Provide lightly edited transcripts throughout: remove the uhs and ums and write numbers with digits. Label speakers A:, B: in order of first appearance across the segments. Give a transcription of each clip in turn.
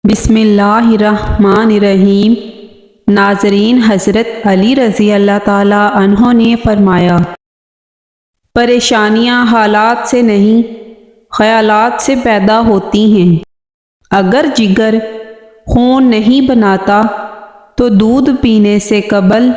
A: بسم اللہ الرحمن الرحیم۔ ناظرین، حضرت علی رضی اللہ تعالیٰ عنہ نے فرمایا، پریشانیاں حالات سے نہیں خیالات سے پیدا ہوتی ہیں۔ اگر جگر خون نہیں بناتا تو دودھ پینے سے قبل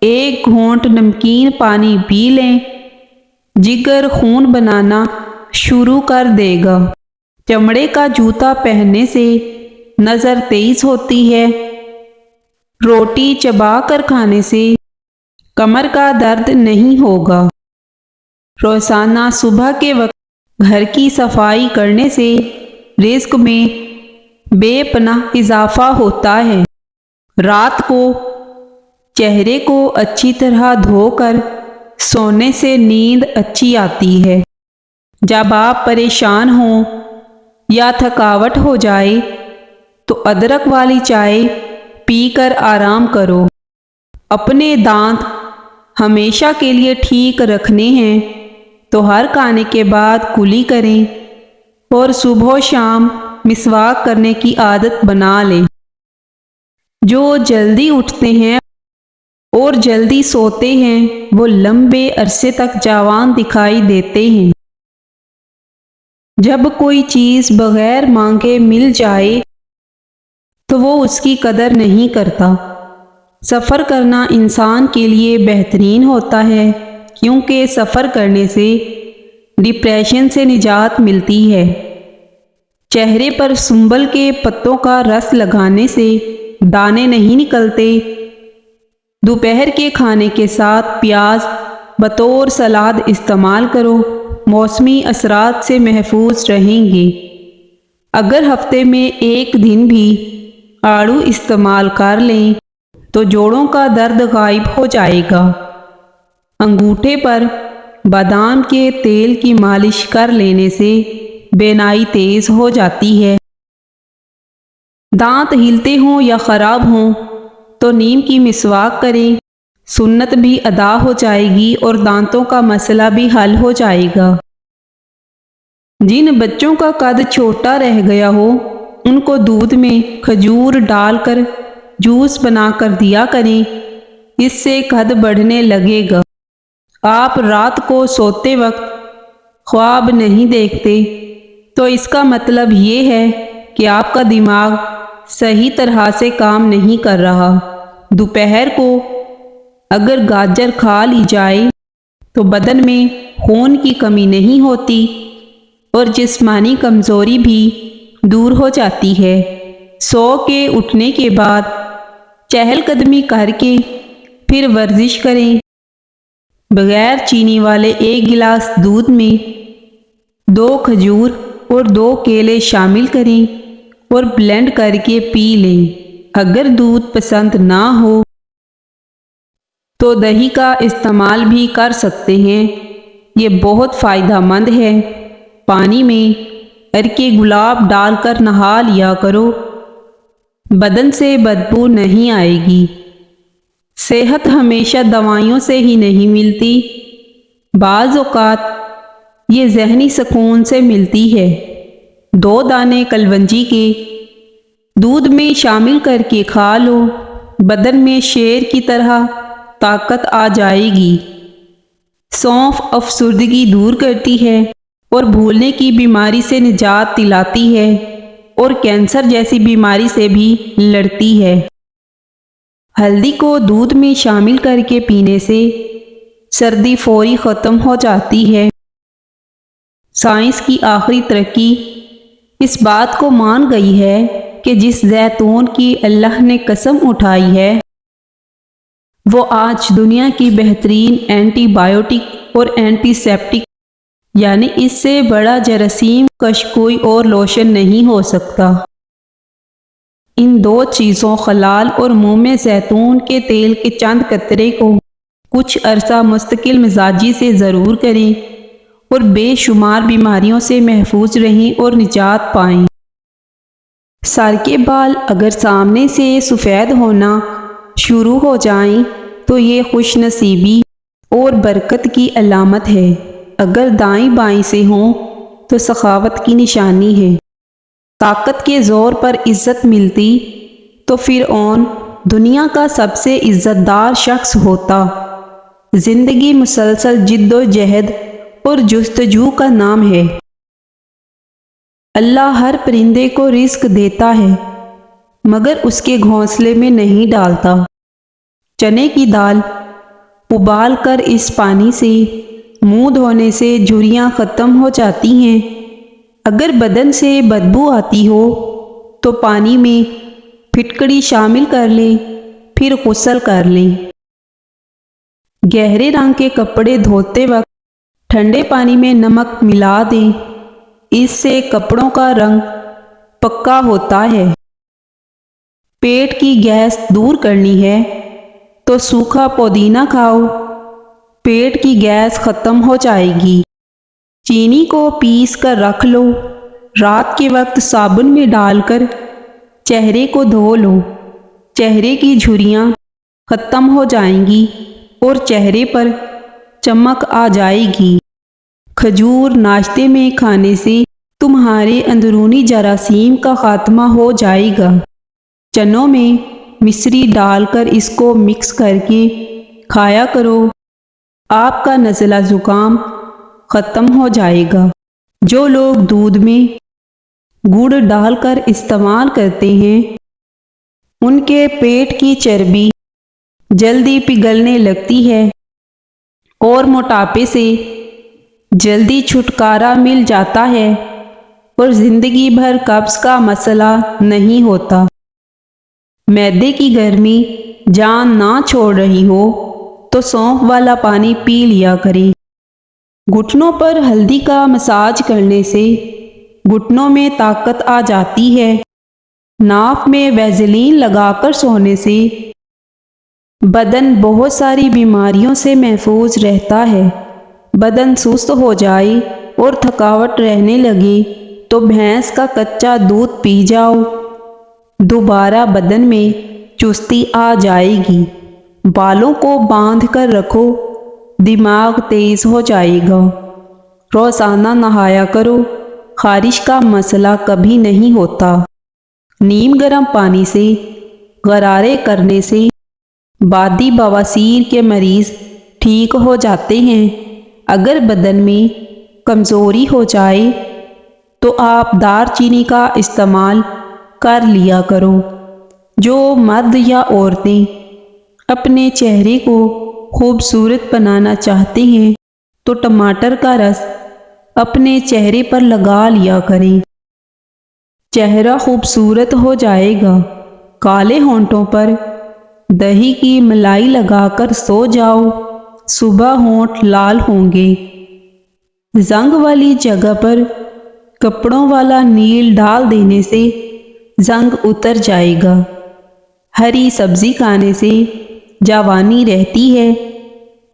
A: ایک گھونٹ نمکین پانی پی لیں، جگر خون بنانا شروع کر دے گا۔ چمڑے کا جوتا پہننے سے نظر تیز ہوتی ہے۔ روٹی چبا کر کھانے سے کمر کا درد نہیں ہوگا۔ روزانہ صبح کے وقت گھر کی صفائی کرنے سے رزق میں بے پناہ اضافہ ہوتا ہے۔ رات کو چہرے کو اچھی طرح دھو کر سونے سے نیند اچھی آتی ہے۔ جب آپ پریشان ہوں یا تھکاوٹ ہو جائے تو ادرک والی چائے پی کر آرام کرو۔ اپنے دانت ہمیشہ کے لیے ٹھیک رکھنے ہیں تو ہر کھانے کے بعد کلی کریں اور صبح و شام مسواک کرنے کی عادت بنا لیں۔ جو جلدی اٹھتے ہیں اور جلدی سوتے ہیں وہ لمبے عرصے تک جوان دکھائی دیتے ہیں۔ جب کوئی چیز بغیر مانگے مل جائے تو وہ اس کی قدر نہیں کرتا۔ سفر کرنا انسان کے لیے بہترین ہوتا ہے، کیونکہ سفر کرنے سے ڈپریشن سے نجات ملتی ہے۔ چہرے پر سنبل کے پتوں کا رس لگانے سے دانے نہیں نکلتے۔ دوپہر کے کھانے کے ساتھ پیاز بطور سلاد استعمال کرو، موسمی اثرات سے محفوظ رہیں گے۔ اگر ہفتے میں ایک دن بھی آڑو استعمال کر لیں تو جوڑوں کا درد غائب ہو جائے گا۔ انگوٹھے پر بادام کے تیل کی مالش کر لینے سے بینائی تیز ہو جاتی ہے۔ دانت ہلتے ہوں یا خراب ہوں تو نیم کی مسواک کریں، سنت بھی ادا ہو جائے گی اور دانتوں کا مسئلہ بھی حل ہو جائے گا۔ جن بچوں کا قد چھوٹا رہ گیا ہو ان کو دودھ میں کھجور ڈال کر جوس بنا کر دیا کریں، اس سے قد بڑھنے لگے گا۔ آپ رات کو سوتے وقت خواب نہیں دیکھتے تو اس کا مطلب یہ ہے کہ آپ کا دماغ صحیح طرح سے کام نہیں کر رہا۔ دوپہر کو اگر گاجر کھا لی جائے تو بدن میں خون کی کمی نہیں ہوتی اور جسمانی کمزوری بھی دور ہو جاتی ہے۔ سو کے اٹھنے کے بعد چہل قدمی کر کے پھر ورزش کریں۔ بغیر چینی والے ایک گلاس دودھ میں 2 کھجور اور 2 کیلے شامل کریں اور بلینڈ کر کے پی لیں۔ اگر دودھ پسند نہ ہو تو دہی کا استعمال بھی کر سکتے ہیں، یہ بہت فائدہ مند ہے۔ پانی میں عرق گلاب ڈال کر نہا لیا کرو، بدن سے بدبو نہیں آئے گی۔ صحت ہمیشہ دوائیوں سے ہی نہیں ملتی، بعض اوقات یہ ذہنی سکون سے ملتی ہے۔ 2 دانے کلونجی کے دودھ میں شامل کر کے کھا لو، بدن میں شیر کی طرح طاقت آ جائے گی۔ سونف افسردگی دور کرتی ہے اور بھولنے کی بیماری سے نجات دلاتی ہے اور کینسر جیسی بیماری سے بھی لڑتی ہے۔ ہلدی کو دودھ میں شامل کر کے پینے سے سردی فوری ختم ہو جاتی ہے۔ سائنس کی آخری ترقی اس بات کو مان گئی ہے کہ جس زیتون کی اللہ نے قسم اٹھائی ہے وہ آج دنیا کی بہترین اینٹی بائیوٹک اور اینٹی سیپٹک، یعنی اس سے بڑا جراثیم کش کوئی اور لوشن نہیں ہو سکتا۔ ان 2 چیزوں خلال اور منہ میں زیتون کے تیل کے چند قطرے کو کچھ عرصہ مستقل مزاجی سے ضرور کریں اور بے شمار بیماریوں سے محفوظ رہیں اور نجات پائیں۔ سر کے بال اگر سامنے سے سفید ہونا شروع ہو جائیں تو یہ خوش نصیبی اور برکت کی علامت ہے۔ اگر دائیں بائیں سے ہوں تو سخاوت کی نشانی ہے۔ طاقت کے زور پر عزت ملتی تو فرعون دنیا کا سب سے عزت دار شخص ہوتا۔ زندگی مسلسل جد و جہد اور جستجو کا نام ہے۔ اللہ ہر پرندے کو رزق دیتا ہے مگر اس کے گھونسلے میں نہیں ڈالتا۔ چنے کی دال ابال کر اس پانی سے منہ دھونے سے جھریاں ختم ہو جاتی ہیں۔ اگر بدن سے بدبو آتی ہو تو پانی میں پھٹکڑی شامل کر لیں، پھر غسل کر لیں۔ گہرے رنگ کے کپڑے دھوتے وقت ٹھنڈے پانی میں نمک ملا دیں، اس سے کپڑوں کا رنگ پکا ہوتا ہے۔ پیٹ کی گیس دور کرنی ہے تو سوکھا پودینہ کھاؤ، پیٹ کی گیس ختم ہو جائے گی۔ چینی کو پیس کر رکھ لو، رات کے وقت صابن میں ڈال کر چہرے کو دھو لو، چہرے کی جھریاں ختم ہو جائیں گی اور چہرے پر چمک آ جائے گی۔ کھجور ناشتے میں کھانے سے تمہارے اندرونی جراثیم کا خاتمہ ہو جائے گا۔ چنوں میں مصری ڈال کر اس کو مکس کر کے کھایا کرو، آپ کا نزلہ زکام ختم ہو جائے گا۔ جو لوگ دودھ میں گڑ ڈال کر استعمال کرتے ہیں ان کے پیٹ کی چربی جلدی پگھلنے لگتی ہے اور موٹاپے سے جلدی چھٹکارا مل جاتا ہے اور زندگی بھر قبض کا مسئلہ نہیں ہوتا۔ معدے کی گرمی جان نہ چھوڑ رہی ہو تو سونف والا پانی پی لیا کریں۔ گھٹنوں پر ہلدی کا مساج کرنے سے گھٹنوں میں طاقت آ جاتی ہے۔ ناف میں ویزلین لگا کر سونے سے بدن بہت ساری بیماریوں سے محفوظ رہتا ہے۔ بدن سست ہو جائے اور تھکاوٹ رہنے لگے تو بھینس کا کچا دودھ پی جاؤ، دوبارہ بدن میں چستی آ جائے گی۔ بالوں کو باندھ کر رکھو، دماغ تیز ہو جائے گا۔ روزانہ نہایا کرو، خارش کا مسئلہ کبھی نہیں ہوتا۔ نیم گرم پانی سے غرارے کرنے سے بادی بواسیر کے مریض ٹھیک ہو جاتے ہیں۔ اگر بدن میں کمزوری ہو جائے تو آپ دار چینی کا استعمال کر لیا کرو۔ جو مرد یا عورتیں اپنے چہرے کو خوبصورت بنانا چاہتے ہیں تو ٹماٹر کا رس اپنے چہرے پر لگا لیا کریں، چہرہ خوبصورت ہو جائے گا۔ کالے ہونٹوں پر دہی کی ملائی لگا کر سو جاؤ، صبح ہونٹ لال ہوں گے۔ زنگ والی جگہ پر کپڑوں والا نیل ڈال دینے سے زنگ اتر جائے گا۔ ہری سبزی کھانے سے جوانی رہتی ہے۔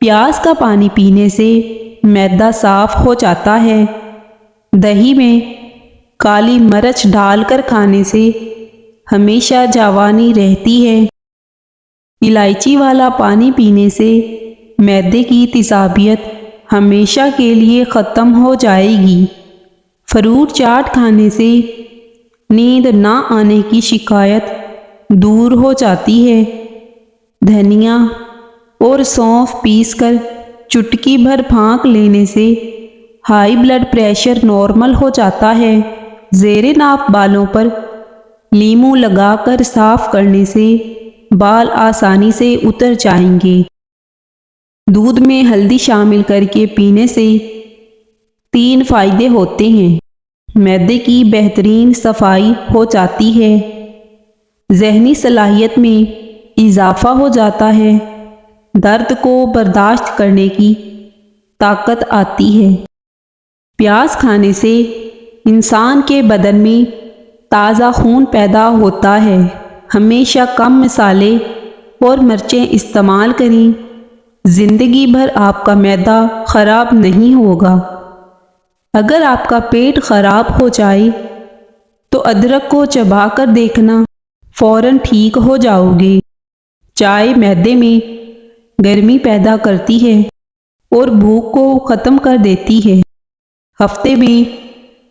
A: پیاز کا پانی پینے سے معدہ صاف ہو جاتا ہے۔ دہی میں کالی مرچ ڈال کر کھانے سے ہمیشہ جوانی رہتی ہے۔ الائچی والا پانی پینے سے معدے کی تیزابیت ہمیشہ کے لیے ختم ہو جائے گی۔ فروٹ چاٹ کھانے سے نیند نہ آنے کی شکایت دور ہو جاتی ہے۔ دھنیا اور سونف پیس کر چٹکی بھر پھانک لینے سے ہائی بلڈ پریشر نارمل ہو جاتا ہے۔ زیر ناف بالوں پر لیموں لگا کر صاف کرنے سے بال آسانی سے اتر جائیں گے۔ دودھ میں ہلدی شامل کر کے پینے سے 3 فائدے ہوتے ہیں۔ معدے کی بہترین صفائی ہو جاتی ہے، ذہنی صلاحیت میں اضافہ ہو جاتا ہے، درد کو برداشت کرنے کی طاقت آتی ہے۔ پیاز کھانے سے انسان کے بدن میں تازہ خون پیدا ہوتا ہے۔ ہمیشہ کم مسالے اور مرچیں استعمال کریں، زندگی بھر آپ کا معدہ خراب نہیں ہوگا۔ اگر آپ کا پیٹ خراب ہو جائے تو ادرک کو چبا کر دیکھنا، فوراً ٹھیک ہو جاؤ گے۔ چائے معدے میں گرمی پیدا کرتی ہے اور بھوک کو ختم کر دیتی ہے۔ ہفتے میں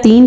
A: 3